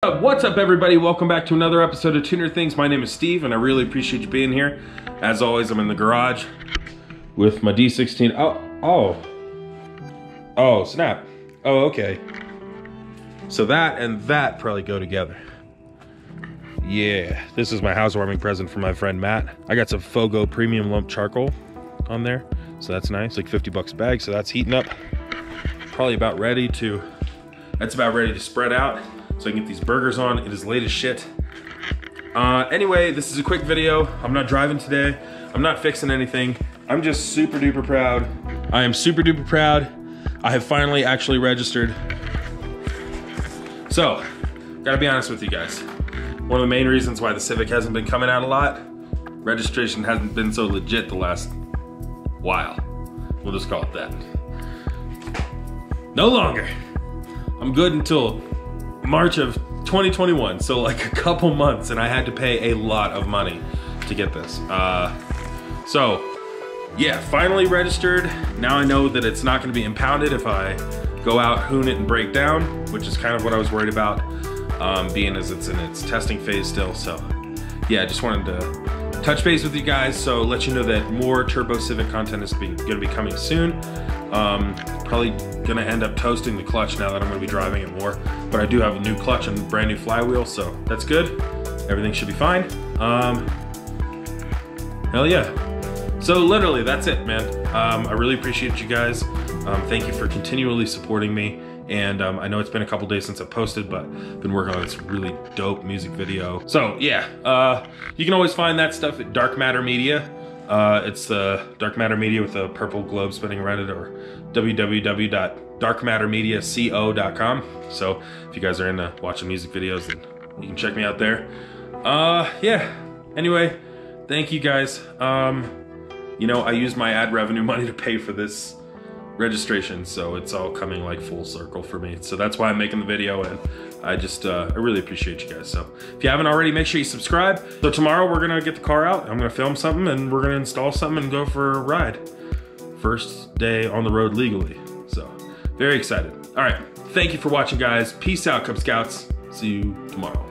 What's up, everybody? Welcome back to another episode of TunerThings. My name is Steve, and I really appreciate you being here. As always, I'm in the garage with my D16. Oh, snap. Oh, okay. So that and that probably go together. Yeah, this is my housewarming present from my friend Matt. I got some Fogo premium lump charcoal on there, so that's nice, like 50 bucks a bag. So that's heating up. Probably about ready to, that's about ready to spread out. So I can get these burgers on. It is late as shit. Anyway, this is a quick video. I'm not driving today. I'm not fixing anything. I'm just super duper proud. I am super duper proud. I have finally actually registered. So, gotta be honest with you guys. One of the main reasons why the Civic hasn't been coming out a lot, registration hasn't been so legit the last while. We'll just call it that. No longer. I'm good until March of 2021, so like a couple months, and I had to pay a lot of money to get this. So yeah, finally registered. Now I know that it's not gonna be impounded if I go out, hoon it, and break down, which is kind of what I was worried about, being as it's in its testing phase still. So yeah, I just wanted to touch base with you guys, so let you know that more Turbo Civic content is gonna be coming soon. Probably gonna end up toasting the clutch now that I'm gonna be driving it more. But I do have a new clutch and brand new flywheel, so that's good. Everything should be fine. Hell yeah. So literally, that's it, man. I really appreciate you guys. Thank you for continually supporting me. And I know it's been a couple days since I posted, but I've been working on this really dope music video. So yeah, you can always find that stuff at Dark Matter Media. It's the Dark Matter Media with a purple globe spinning around it, or www.darkmattermediaco.com. So if you guys are into watching music videos, then you can check me out there. Yeah, anyway, thank you guys. You know, I used my ad revenue money to pay for this registration, so it's all coming like full circle for me. So that's why I'm making the video, and I just I really appreciate you guys. So if you haven't already, make sure you subscribe. So tomorrow we're gonna get the car out, I'm gonna film something, and we're gonna install something and go for a ride. First day on the road legally, so very excited. All right, thank you for watching, guys. Peace out, Cub Scouts. See you tomorrow.